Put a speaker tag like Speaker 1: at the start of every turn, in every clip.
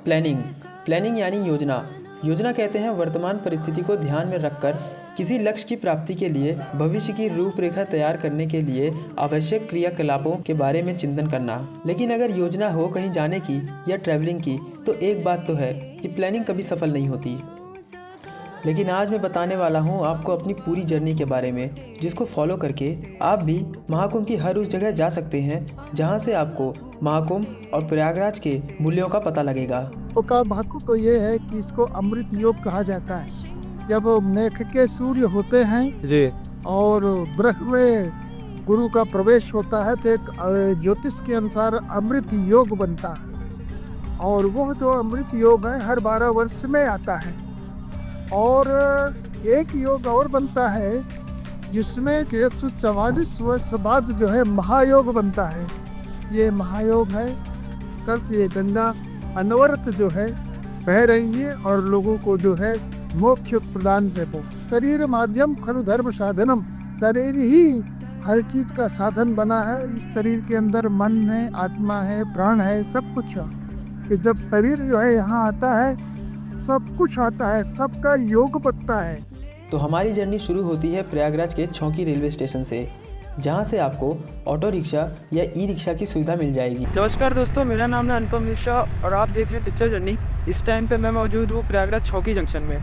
Speaker 1: Planning. Planning यानी योजना। योजना कहते हैं वर्तमान परिस्थिति को ध्यान में रखकर किसी लक्ष्य की प्राप्ति के लिए भविष्य की रूपरेखा तैयार करने के लिए आवश्यक क्रियाकलापों के बारे में चिंतन करना। लेकिन अगर योजना हो कहीं जाने की या ट्रैवलिंग की तो एक बात तो है कि प्लानिंग कभी सफल नहीं होती। लेकिन आज मैं बताने वाला हूँ आपको अपनी पूरी जर्नी के बारे में, जिसको फॉलो करके आप भी महाकुंभ की हर उस जगह जा सकते हैं जहाँ से आपको महाकुंभ और प्रयागराज के मूल्यों का पता लगेगा।
Speaker 2: तो का महत्व तो ये है कि इसको अमृत योग कहा जाता है। जब मेघ के सूर्य होते हैं
Speaker 3: जी
Speaker 2: और ब्रह्म में गुरु का प्रवेश होता है तो एक ज्योतिष के अनुसार अमृत योग बनता है। और वह जो अमृत योग है हर 12 वर्ष में आता है। और एक योग और बनता है जिसमें कि 144 वर्ष बाद जो है महायोग बनता है। ये महायोग है। इस तरह से ये गंगा अनवरत जो है बह रही है और लोगों को जो है मोक्ष प्रदान से हो। शरीर माध्यम खलु धर्म साधनम। शरीर ही हर चीज का साधन बना है। इस शरीर के अंदर मन है, आत्मा है, प्राण है, सब कुछ है। कि जब शरीर जो है यहाँ आता है सब कुछ आता है, सबका योग बनता है।
Speaker 1: तो हमारी जर्नी शुरू होती है प्रयागराज के छौकी रेलवे स्टेशन से, जहाँ से आपको ऑटो रिक्शा या ई रिक्शा की सुविधा मिल जाएगी।
Speaker 4: नमस्कार दोस्तों, मेरा नाम है अनुपम मिश्रा और आप देख रहे हैं पिक्चर जर्नी। इस टाइम पे मैं मौजूद हूँ प्रयागराज छौकी जंक्शन में।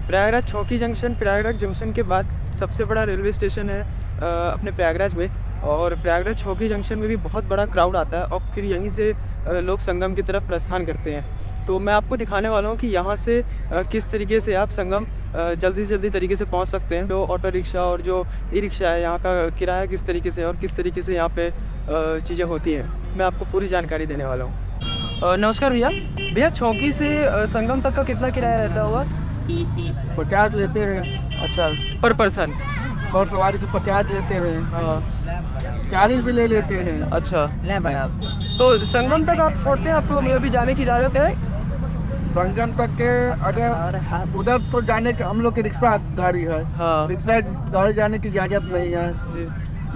Speaker 4: प्रयागराज छौकी जंक्शन प्रयागराज जंक्शन के बाद सबसे बड़ा रेलवे स्टेशन है अपने प्रयागराज में। और प्रयागराज छौकी जंक्शन में भी बहुत बड़ा क्राउड आता है और फिर यहीं से लोग संगम की तरफ प्रस्थान करते हैं। तो मैं आपको दिखाने वाला हूँ कि यहाँ से किस तरीके से आप संगम जल्दी से जल्दी तरीके से पहुँच सकते हैं। जो ऑटो रिक्शा और जो ई रिक्शा है यहाँ का किराया किस तरीके से और किस तरीके से यहाँ पे चीज़ें होती हैं, मैं आपको पूरी जानकारी देने वाला हूँ। नमस्कार भैया। भैया छौकी से संगम तक का कितना किराया रहता होगा?
Speaker 2: 50 लेते हैं।
Speaker 4: अच्छा, पर पर्सन?
Speaker 2: और सवारी तो 50 लेते हैं।
Speaker 4: हाँ,
Speaker 2: 40 भी ले लेते हैं।
Speaker 4: अच्छा। तो संगम तक आप छोड़ते हैं, आपको अभी जाने की इजाज़त है?
Speaker 2: संगम तक के अगर उधर तो जाने के हम लोग की रिक्शा गाड़ी है।
Speaker 4: हाँ
Speaker 2: रिक्शा गाड़ी जाने की इजाज़त नहीं है।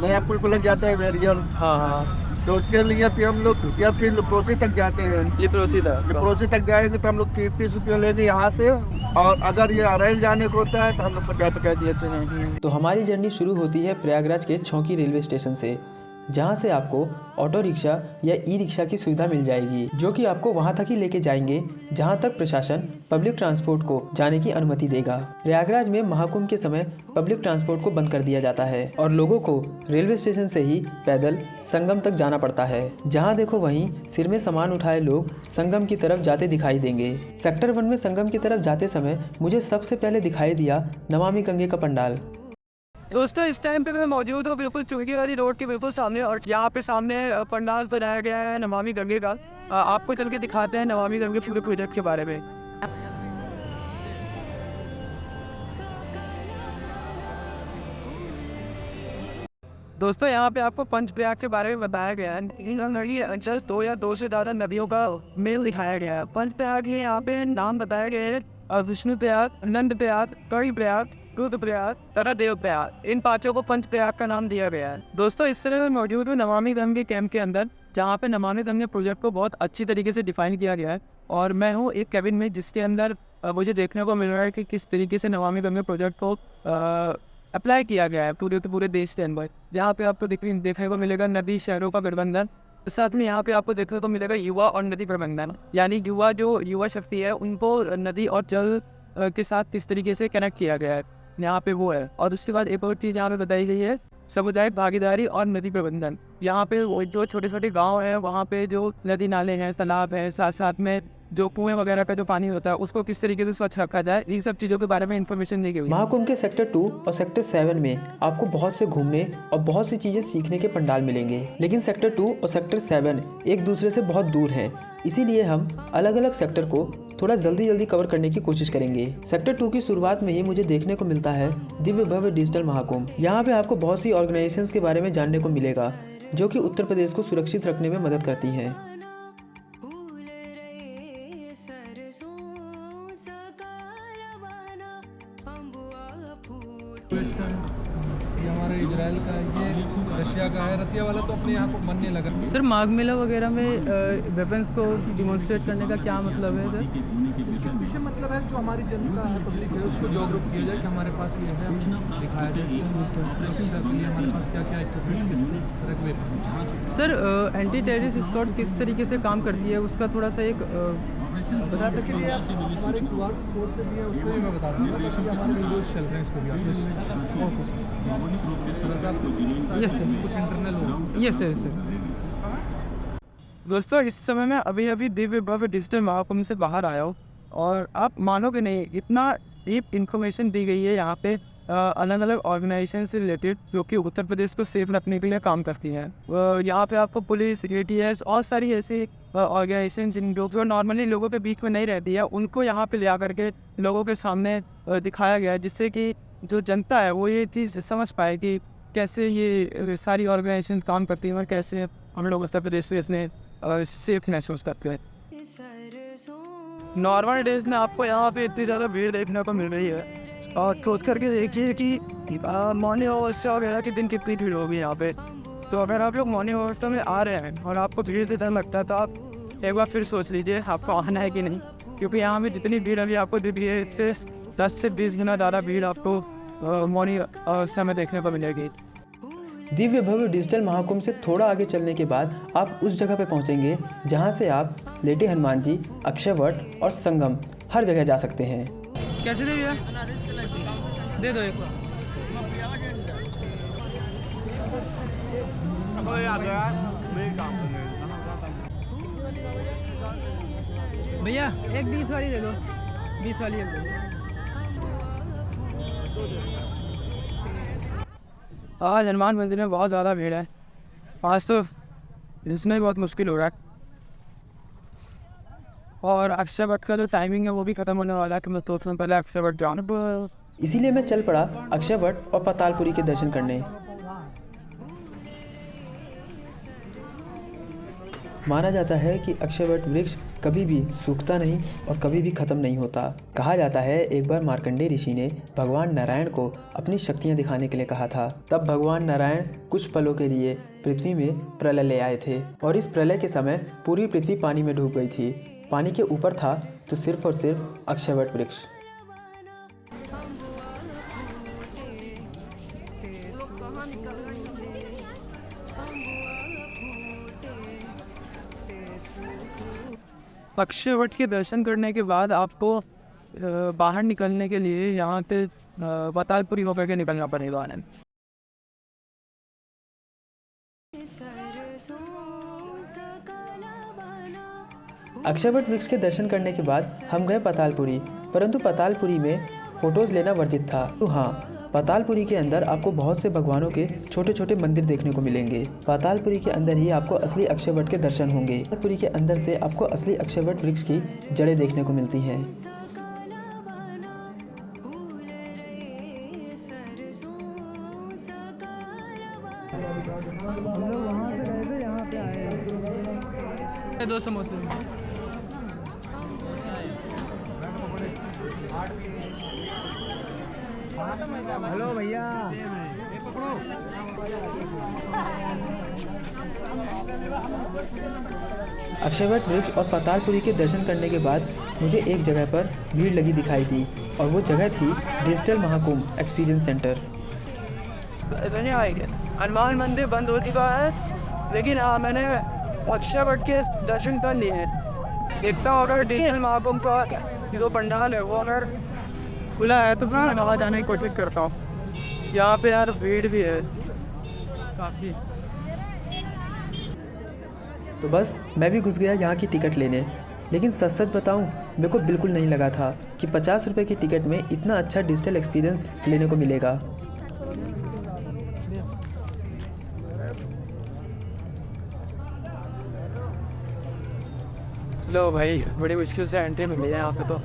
Speaker 2: नया पुल पर लग जाता है वेरियल।
Speaker 4: हाँ हाँ,
Speaker 2: तो उसके लिए फिर हम लोग या फिर लिप्रोसी तक जाते हैं। लिप्रोसी तक जाएंगे तो हम लोग 30 रुपये लेंगे यहाँ से। और अगर ये अरेल जाने को होता है तो हम लोग 50 देते हैं।
Speaker 1: तो हमारी जर्नी शुरू होती है प्रयागराज के छौकी रेलवे स्टेशन से, जहाँ से आपको ऑटो रिक्शा या ई रिक्शा की सुविधा मिल जाएगी, जो कि आपको वहाँ तक ही लेके जाएंगे जहाँ तक प्रशासन पब्लिक ट्रांसपोर्ट को जाने की अनुमति देगा। प्रयागराज में महाकुंभ के समय पब्लिक ट्रांसपोर्ट को बंद कर दिया जाता है और लोगों को रेलवे स्टेशन से ही पैदल संगम तक जाना पड़ता है। जहाँ देखो वहीं सिर में सामान उठाए लोग संगम की तरफ जाते दिखाई देंगे। सेक्टर 1 में संगम की तरफ जाते समय मुझे सबसे पहले दिखाई दिया नमामि गंगे का पंडाल।
Speaker 4: दोस्तों, इस टाइम पे मैं मौजूद हूँ बिल्कुल चुंगी वाली रोड के बिल्कुल सामने और यहाँ पे सामने पंडाल बनाया गया है नमामि गंगे का। आपको चल के दिखाते हैं नमामि गंगे पूरे प्रोजेक्ट के बारे में। दोस्तों, यहाँ पे आपको पंचप्रयाग के बारे में बताया गया है। इन नदी अंचल 2 या 2 से ज़्यादा नदियों का मेल दिखाया गया है। पंचप्रयाग के यहाँ पे नाम बताए गए हैं विष्णु प्रयाग, नंद प्रयाग, कड़ी प्रयाग, रुद्रप्रयाग तथा देवप्रयाग। इन पांचों को पंचप्रयाग का नाम दिया गया है। दोस्तों, इस समय मैं मौजूद हूँ नमामि गंगे कैंप के अंदर, जहाँ पे नमामि गंगे प्रोजेक्ट को बहुत अच्छी तरीके से डिफाइन किया गया है। और मैं हूँ एक कैबिन में जिसके अंदर मुझे देखने को मिल रहा है कि किस तरीके से नमामि गंगे प्रोजेक्ट को अप्लाई किया गया है पूरे देश के अंदर। यहाँ पे आपको देखने को मिलेगा नदी शहरों का गठबंधन। साथ में यहाँ पे आपको देखने को मिलेगा युवा और नदी प्रबंधन, यानी युवा शक्ति है उनको नदी और जल के साथ किस तरीके से कनेक्ट किया गया है, यहाँ पे वो है। और उसके बाद एक और चीज़ यहाँ पे बताई गई है सामुदायिक भागीदारी और नदी प्रबंधन। यहाँ पे जो छोटे छोटे गांव हैं वहाँ पे जो नदी नाले हैं, तालाब हैं, साथ साथ में जो कुएं वगैरह का जो पानी होता है उसको किस तरीके से स्वच्छ रखा जाए, इन सब चीज़ों के बारे में इन्फॉर्मेशन दी गई।
Speaker 1: महाकुंभ के सेक्टर 2 और सेक्टर 7 में आपको बहुत से घूमने और बहुत सी चीज़ें सीखने के पंडाल मिलेंगे। लेकिन सेक्टर 2 और सेक्टर 7 एक दूसरे से बहुत दूर हैं, इसीलिए हम अलग अलग सेक्टर को थोड़ा जल्दी कवर करने की कोशिश करेंगे। सेक्टर 2 की शुरुआत में ही मुझे देखने को मिलता है दिव्य भव्य डिजिटल महाकुंभ। यहाँ पे आपको बहुत सी ऑर्गेनाइजेशंस के बारे में जानने को मिलेगा जो कि उत्तर प्रदेश को सुरक्षित रखने में मदद करती हैं।
Speaker 3: ये हमारा इजराइल का है, ये रशिया का है। रशिया वाला तो अपने यहाँ को मन नहीं लगा।
Speaker 4: सर माघ मेला वगैरह में वेपन्स को डिमॉन्स्ट्रेट करने का क्या मतलब है सर?
Speaker 3: इसके पीछे मतलब है जो हमारी जनता है, पब्लिक है, उसको जागरूक किया जाए कि हमारे पास ये है, दिखाया जाए कि रक्षा के लिए हमारे पास क्या क्या इक्विपमेंट्स किस तरह के weapons।
Speaker 4: Sir anti terrorist squad किस तरीके से काम करती है उसका थोड़ा सा एक बता
Speaker 3: इसके
Speaker 4: सकते
Speaker 3: लिए
Speaker 4: हैं?
Speaker 3: आप हमारे QR कोड पे भी है, उसमें भी मैं बता दूँगा, क्योंकि हमारे वीडियोस चल रहे हैं, इसको भी आप थोड़ा सा
Speaker 4: Yes, sir.
Speaker 3: कुछ इंटरनल हो।
Speaker 4: Yes sir. दोस्तों इस समय मैं अभी अभी दिव्य भव्य डिजिटल महाकुंभ से बाहर आया हूँ और आप मानोगे नहीं इतना डीप इन्फॉर्मेशन दी गई है यहाँ पे अलग अलग ऑर्गेनाइजेशन से रिलेटेड जो कि उत्तर प्रदेश को सेफ रखने के लिए काम करती हैं। यहाँ पे आपको पुलिस, ATS और सारी ऐसी ऑर्गेनाइजेशन जिन लोग जो नॉर्मली लोगों के बीच में नहीं रहती है उनको यहाँ पे ले आकर के लोगों के सामने दिखाया गया है, जिससे कि जो जनता है वो ये चीज़ समझ पाए कि कैसे ये सारी ऑर्गेनाइजेशन काम करती हैं और कैसे हम लोग उत्तर प्रदेश में इसने सेफ महसूस करते हैं। नॉर्मल डेज में आपको यहाँ पे इतनी ज़्यादा भीड़ देखने को मिल रही है और सोच करके देखिए कि मॉर्निंग अवस्था वगैरह के दिन कितनी भीड़ होगी यहाँ पे। तो अगर आप लोग मॉर्निंग अवस्था में आ रहे हैं और आपको भीड़ से डर लगता है तो आप एक बार फिर सोच लीजिए आपको आना है कि नहीं, क्योंकि यहाँ पे जितनी भीड़ अभी आपको दिख रही है इससे 10 से 20 गुना ज़्यादा भीड़ आपको मॉर्निंग अवस्था में देखने को मिलेगी।
Speaker 1: दिव्य भव्य डिजिटल महाकुंभ से थोड़ा आगे चलने के बाद आप उस जगह पर पहुंचेंगे जहां से आप लेटे हनुमान जी, अक्षयवट और संगम हर जगह जा सकते हैं।
Speaker 4: कैसे दे भैया? दे दो एक। भैया एक 20 वाली दे दो, 20 वाली एक दे दो। आज हनुमान मंदिर में बहुत ज़्यादा भीड़ है, आज तो इसमें बहुत मुश्किल हो रहा है और अक्षयवट का जो टाइमिंग है वो भी ख़त्म होने वाला है कि मैं तो उसमें पहले अक्षयवट जाना।
Speaker 1: इसीलिए मैं चल पड़ा अक्षयवट और पातालपुरी के दर्शन करने। माना जाता है कि अक्षयवट वृक्ष कभी भी सूखता नहीं और कभी भी खत्म नहीं होता। कहा जाता है एक बार मार्कंडेय ऋषि ने भगवान नारायण को अपनी शक्तियां दिखाने के लिए कहा था। तब भगवान नारायण कुछ पलों के लिए पृथ्वी में प्रलय ले आए थे और इस प्रलय के समय पूरी पृथ्वी पानी में डूब गई थी। पानी के ऊपर था तो सिर्फ और सिर्फ अक्षयवट वृक्ष।
Speaker 4: अक्षयवट के दर्शन करने के बाद आपको बाहर निकलने के लिए यहाँ पे पातालपुरी होकर के निकलना पड़ेगा।
Speaker 1: अक्षयवट वृक्ष के दर्शन करने के बाद हम गए पातालपुरी, परंतु पातालपुरी में फ़ोटोज़ लेना वर्जित था। तो हाँ, पातालपुरी के अंदर आपको बहुत से भगवानों के छोटे छोटे मंदिर देखने को मिलेंगे। पातालपुरी के अंदर ही आपको असली अक्षयवट के दर्शन होंगे। पातालपुरी के अंदर से आपको असली अक्षयवट वृक्ष की जड़ें देखने को मिलती हैं।
Speaker 4: दो समोसे। हेलो भैया,
Speaker 1: अक्षयवट वृक्ष और पातालपुरी के दर्शन करने के बाद मुझे एक जगह पर भीड़ लगी दिखाई दी और वो जगह थी digital Mahakumbh experience centre.
Speaker 4: Hanuman मंदिर बंद हो चुका है, लेकिन मैंने अक्षयवट के दर्शन कर लिए हैं। देखता हूँ अगर डिजिटल महाकुंभ का जो पंडाल है वो अगर खुला है तो मैं वहाँ जाने की कोशिश करता हूँ। यहाँ पे यार भीड़ भी है काफ़ी।
Speaker 1: तो बस मैं भी घुस गया यहाँ की टिकट लेने, लेकिन सच सच बताऊँ मेरे को बिल्कुल नहीं लगा था कि 50 रुपये की टिकट में इतना अच्छा डिजिटल एक्सपीरियंस लेने को मिलेगा।
Speaker 4: लो भाई, बड़ी मुश्किल से एंट्री मिली है यहाँ पे। तो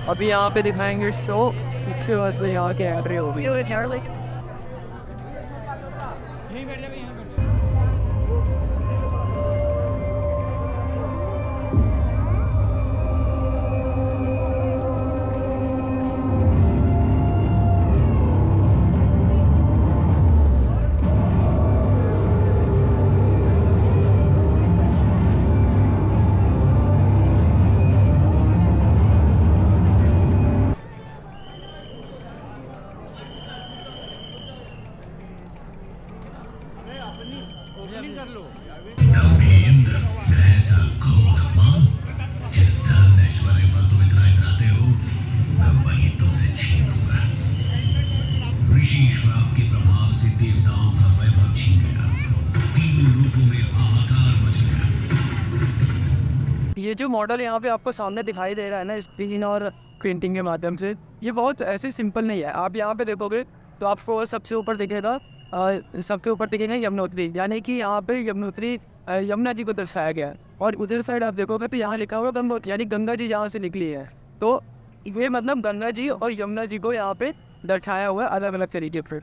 Speaker 4: अभी यहाँ पे दिखाएंगे शो, उसके बाद यहाँ की एंट्री होगी।
Speaker 5: ऐश्वर्य पर तुम इतना इतराते हो, मैं वही तुमसे छीन लूंगा। ऋषि श्राप के प्रभाव से देवताओं का वैभव छीन गया, तीनों रूपों में हाहाकार मच गया।
Speaker 4: ये जो मॉडल यहाँ पे आपको सामने दिखाई दे रहा है ना, स्क्रीन और पेंटिंग के माध्यम से, ये बहुत ऐसे सिंपल नहीं है। आप यहाँ पे देखोगे तो आपको सबसे ऊपर दिखेगा यमुनोत्री, यानी कि यहाँ पे यमुनोत्री यमुना जी को दर्शाया गया है। और उधर साइड आप देखोगे तो यहाँ लिखा हुआ गंगोत्री, यानी गंगा जी जहाँ से निकली है। तो ये मतलब गंगा जी और यमुना जी को यहाँ पे दर्शाया हुआ है अलग अलग तरीके पर।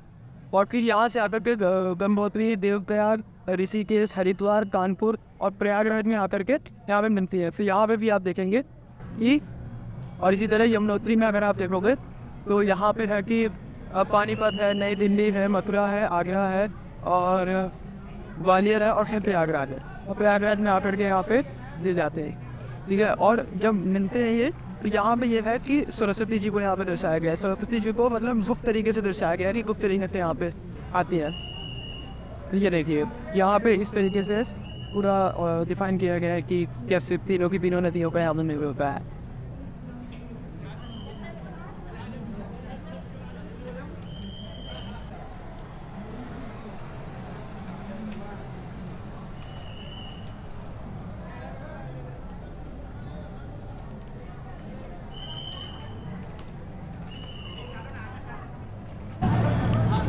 Speaker 4: और फिर यहाँ से आकर के गंगोत्री, देवप्रयाग, ऋषिकेश, हरिद्वार, कानपुर और प्रयागराज में आकर के यहाँ पे मिलती है। फिर यहाँ पे भी आप देखेंगे कि, और इसी तरह यमुनोत्री में अगर आप देखोगे तो यहाँ पे है कि पानीपत है, नई दिल्ली है, मथुरा है, आगरा है और ग्वालियर है और फिर प्रयागराज है। और प्रयागराज में आकर के यहाँ पे दे जाते हैं, ठीक है। और जब मिलते हैं ये, तो यहाँ पे ये है कि सरस्वती जी को यहाँ पे दर्शाया गया है। सरस्वती जी को मतलब गुप्त तरीके से दर्शाया गया है कि गुप्त तरीके से यहाँ पे आती है। ये देखिए यहाँ पे इस तरीके से पूरा डिफाइन किया गया है कि कैसे तीनों नदियों का यहाँ पे मिल होता है।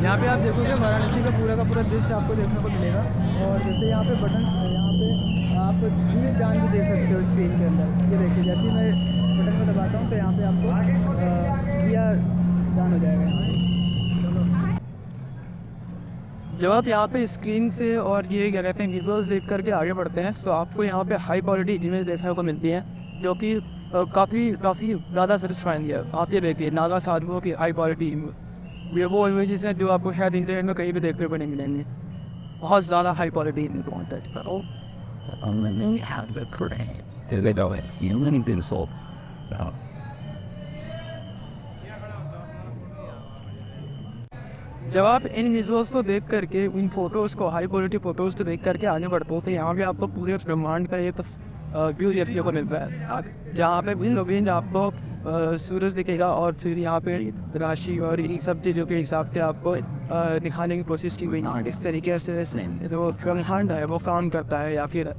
Speaker 4: यहाँ पे आप देखोगे वाराणसी का पूरा दृश्य आपको देखने को मिलेगा। और जैसे यहाँ पे बटन, यहाँ पे आप धीरे जान भी देख सकते हो स्क्रीन के अंदर। ये देखिए जैसे ही मैं बटन को दबाता हूँ तो यहाँ पे आपको दिया जान हो जाएगा। जब आप यहाँ पे स्क्रीन से और ये क्या कहते हैं विजुअल्स देख करके आगे बढ़ते हैं तो आपको यहाँ पे हाई क्वालिटी इमेज देखने को मिलती है, जो कि काफ़ी ज़्यादा सेटिस्फाइंग है। आप ये देखिए नागा साधुओं की हाई क्वालिटी, ये वो इमेजेस हैं जो आपको शायद इंटरनेट में कहीं भी देखने को नहीं मिलेंगे। बहुत ज़्यादा हाई क्वालिटी जब आप इन विजुअल्स को देख करके, इन फोटोज़ को, हाई क्वालिटी फ़ोटोज़ को देख करके आगे बढ़ते हो तो यहाँ पे आपको पूरे ब्रह्मांड का एक व्यू देखने को मिलता है, जहाँ पे भिन्न आपको सूरज दिखेगा और फिर यहाँ पे राशि और इन सब चीज़ों के हिसाब से आपको दिखाने की कोशिश की गई। इस तरीके से जो ब्रह्मांड है वो काम करता है या फिर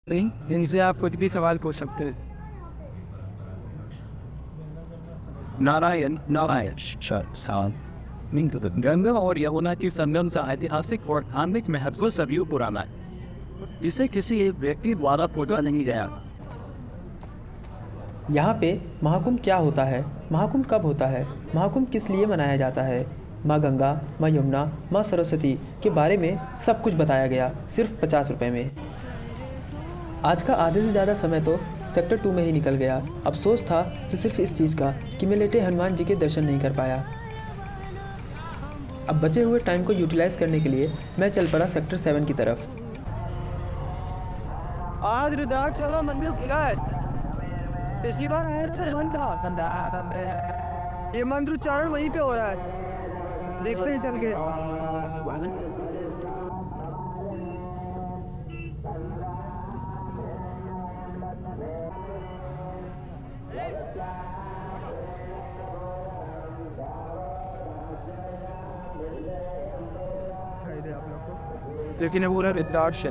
Speaker 4: इनसे आप कुछ भी सवाल पूछ सकते हैं।
Speaker 6: नारायण गंगा और यमुना की संगम से ऐतिहासिक और धार्मिक महत्व सदियों पुराना है, जिसे किसी एक व्यक्ति द्वारा खोजा नहीं गया।
Speaker 1: यहाँ पे महाकुंभ क्या होता है, महाकुंभ कब होता है, महाकुंभ किस लिए मनाया जाता है, माँ गंगा, माँ यमुना, माँ सरस्वती के बारे में सब कुछ बताया गया सिर्फ 50 रुपये में। आज का आधे से ज़्यादा समय तो सेक्टर 2 में ही निकल गया। अफसोस था तो सिर्फ इस चीज़ का कि मैं लेटे हनुमान जी के दर्शन नहीं कर पाया। अब बचे हुए टाइम को यूटिलाइज करने के लिए मैं चल पड़ा सेक्टर 7 की तरफ।
Speaker 4: आज रुद्राक्ष वाला मंदिर खुला है, इसी बार ये मंत्र उच्चारण वहीं पे हो रहा है, देखते ही चल के। देखिए पूरा रुद्राक्ष है,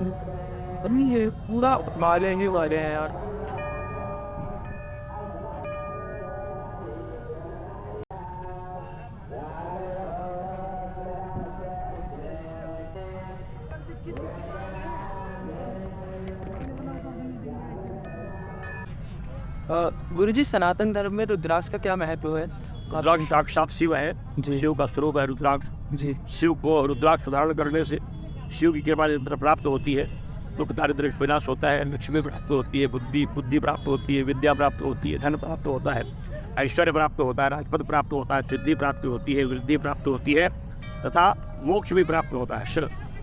Speaker 4: ये पूरा माले ही वाले हैं यार। गुरुजी सनातन धर्म में रुद्राक्ष का क्या महत्व है?
Speaker 6: रुद्राक्ष साक्षात शिव है, शिव का स्वरूप है रुद्राक्ष
Speaker 4: जी।
Speaker 6: शिव को रुद्राक्ष धारण करने से शिव की कृपा निरंतर प्राप्त होती है, दुख दारिद्र्य विनाश होता है, लक्ष्मी प्राप्त होती है, बुद्धि प्राप्त होती है, विद्या प्राप्त होती है, धन प्राप्त होता है, ऐश्वर्य प्राप्त होता है, राजपद प्राप्त होता है, सिद्धि प्राप्त होती है, वृद्धि प्राप्त होती है तथा मोक्ष भी प्राप्त होता है।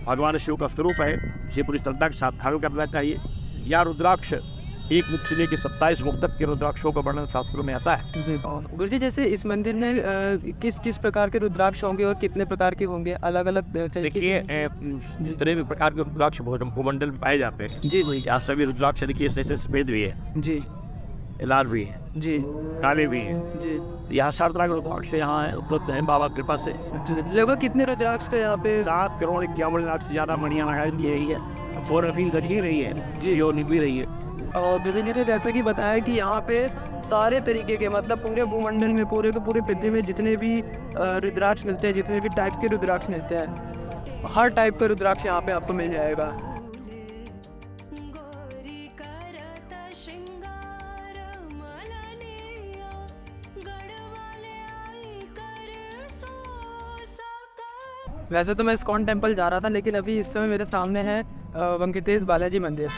Speaker 6: भगवान शिव का स्वरूप है, इसे पूरी श्रद्धा के साथ धारण करना चाहिए। यह रुद्राक्ष 1 मुख से लेकर 27 मुख तक के रुद्राक्षों का वर्णन शास्त्रों में आता है।
Speaker 4: जी गुरु जी, जैसे इस मंदिर में किस किस प्रकार के रुद्राक्ष होंगे और कितने प्रकार के होंगे, अलग अलग
Speaker 6: देखिए जितने भी प्रकार के रुद्राक्ष भूमंडल में पाए जाते हैं
Speaker 4: जी वही
Speaker 6: यहाँ सभी रुद्राक्ष देखिए जैसे सफेद भी है,
Speaker 4: जी
Speaker 6: लाल भी है,
Speaker 4: जी
Speaker 6: काले भी हैं।
Speaker 4: जी
Speaker 6: यहाँ 7 तरह के रुद्राक्ष यहाँ उपलब्ध हैं बाबा की कृपा से।
Speaker 4: लगभग कितने रुद्राक्ष का यहाँ पे?
Speaker 6: 7 करोड़ 51 लाख से ज़्यादा मणियाँ लगाई गई है, 4 अपील रखी रही है जी, जो निकली रही है।
Speaker 4: और विभिन्न ने जैसे कि बताया कि यहाँ पे सारे तरीके के, मतलब पूरे भूमंडल में, पूरे के पूरे पृथ्वी में जितने भी रुद्राक्ष मिलते हैं, जितने भी टाइप के रुद्राक्ष मिलते हैं, हर टाइप का रुद्राक्ष यहाँ पे आपको मिल जाएगा। वैसे तो मैं इस्कॉन टेम्पल जा रहा था, लेकिन अभी इस समय मेरे सामने है वेंकटेश बालाजी मंदिर।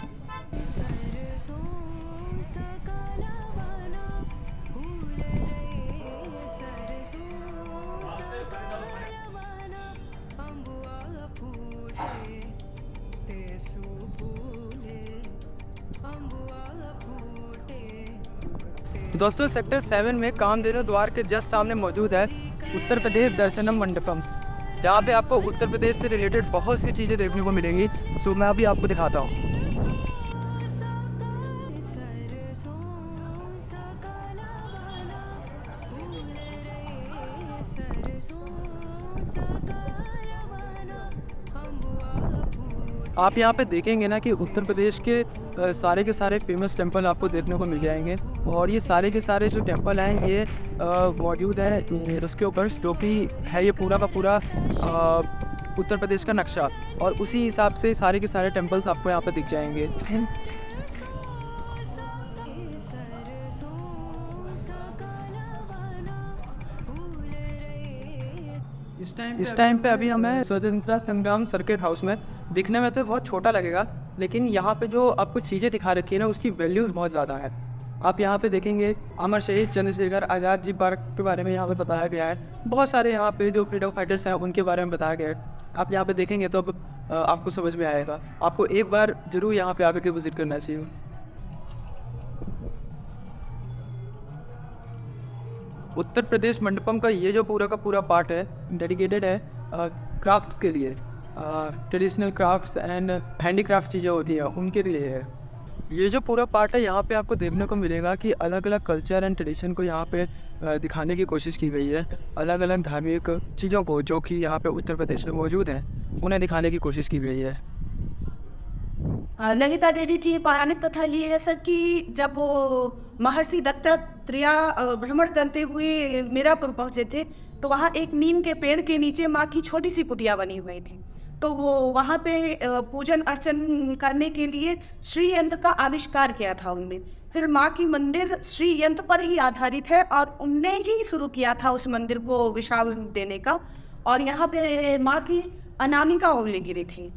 Speaker 4: दोस्तों सेक्टर 7 में कामधेनु द्वार के जस्ट सामने मौजूद है उत्तर प्रदेश दर्शनम मंडपम, जहाँ पे आपको उत्तर प्रदेश से रिलेटेड बहुत सी चीज़ें देखने को मिलेंगी। सो मैं अभी आपको दिखाता हूँ। आप यहाँ पे देखेंगे ना कि उत्तर प्रदेश के सारे के सारे फेमस टेंपल आपको देखने को मिल जाएंगे, और ये सारे के सारे जो टेंपल हैं ये मौजूद है उसके ऊपर, जो कि है ये पूरा का पूरा उत्तर प्रदेश का नक्शा, और उसी हिसाब से सारे के सारे टेंपल्स आपको यहाँ पे दिख जाएंगे। इस टाइम पे अभी हमें स्वतंत्रता संग्राम सर्किट हाउस में, दिखने में तो बहुत छोटा लगेगा, लेकिन यहाँ पे जो आपको चीज़ें दिखा रखी है ना, उसकी वैल्यूज़ बहुत ज़्यादा है। आप यहाँ पे देखेंगे अमर शहीद चंद्रशेखर आज़ाद जी पार्क के बारे में यहाँ पे बताया गया है, बहुत सारे यहाँ पे जो फ्रीडम फाइटर्स हैं उनके बारे में बताया गया है। आप यहाँ पे देखेंगे तो अब आपको समझ में आएगा। आपको एक बार ज़रूर यहाँ पे आकर के विज़िट करना चाहिए। उत्तर प्रदेश मंडपम का ये जो पूरा का पूरा पार्ट है डेडिकेटेड है क्राफ्ट के लिए, ट्रेडिशनल क्राफ्ट्स एंड हैंडीक्राफ्ट चीज़ें होती हैं उनके लिए है। ये जो पूरा पार्ट है यहाँ पे आपको देखने को मिलेगा कि अलग अलग कल्चर एंड ट्रेडिशन को यहाँ पे दिखाने की कोशिश की गई है। अलग अलग धार्मिक चीज़ों को जो कि यहाँ पे उत्तर प्रदेश में मौजूद हैं उन्हें दिखाने की कोशिश की गई है।
Speaker 7: ललिता देवी की पौराणिक कथा ये है सर कि जब वो महर्षि दत्तात्रेय भ्रमण करते हुए मीरापुर पहुँचे थे, तो वहाँ एक नीम के पेड़ के नीचे माँ की छोटी सी कुटिया बनी हुई थी। तो वो वहाँ पे पूजन अर्चन करने के लिए श्री यंत्र का आविष्कार किया था उनने। फिर माँ की मंदिर श्री यंत्र पर ही आधारित है और उनने ही शुरू किया था उस मंदिर को विशाल रूप देने का, और यहाँ पे माँ की अनामिका उंगली गिरी थी।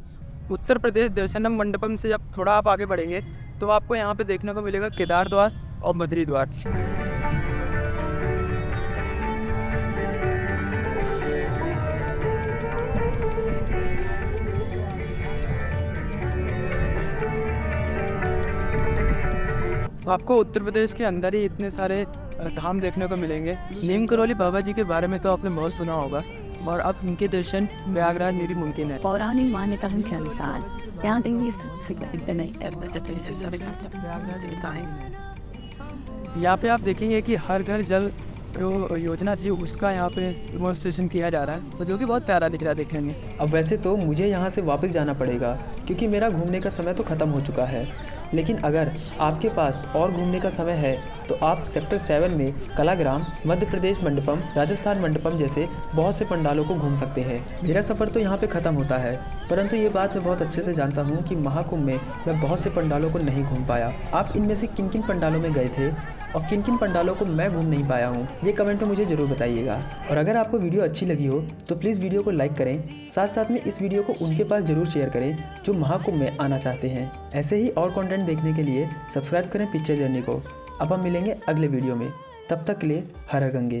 Speaker 4: उत्तर प्रदेश दर्शनम मंडपम से जब थोड़ा आप आगे बढ़ेंगे तो आपको यहाँ पे देखने को मिलेगा केदार द्वार और बद्री द्वार। आपको उत्तर प्रदेश के अंदर ही इतने सारे धाम देखने को मिलेंगे। नीम करौली बाबा जी के बारे में तो आपने बहुत सुना होगा, और अब उनके दर्शन प्रयागराज में भी मुमकिन है।
Speaker 8: पौराणिक मान्यता के अनुसार यहाँ
Speaker 4: यहाँ पे आप देखेंगे कि हर घर जल जो योजना थी उसका यहाँ पे डेमोन्स्ट्रेशन किया जा रहा है, तो जो कि बहुत प्यारा दिख रहा है देखने में।
Speaker 1: अब वैसे तो मुझे यहाँ से वापस जाना पड़ेगा क्योंकि मेरा घूमने का समय तो ख़त्म हो चुका है, लेकिन अगर आपके पास और घूमने का समय है तो आप सेक्टर 7 में कलाग्राम, मध्य प्रदेश मंडपम, राजस्थान मंडपम जैसे बहुत से पंडालों को घूम सकते हैं। मेरा सफ़र तो यहाँ पे ख़त्म होता है, परंतु ये बात मैं बहुत अच्छे से जानता हूँ कि महाकुंभ में मैं बहुत से पंडालों को नहीं घूम पाया। आप इनमें से किन किन पंडालों में गए थे और किन किन पंडालों को मैं घूम नहीं पाया हूँ, ये कमेंट में मुझे ज़रूर बताइएगा। और अगर आपको वीडियो अच्छी लगी हो तो प्लीज़ वीडियो को लाइक करें, साथ साथ में इस वीडियो को उनके पास ज़रूर शेयर करें जो महाकुंभ में आना चाहते हैं। ऐसे ही और कंटेंट देखने के लिए सब्सक्राइब करें पिक्चर जर्नी को। अब हम मिलेंगे अगले वीडियो में, तब तक के लिए हर हर गंगे।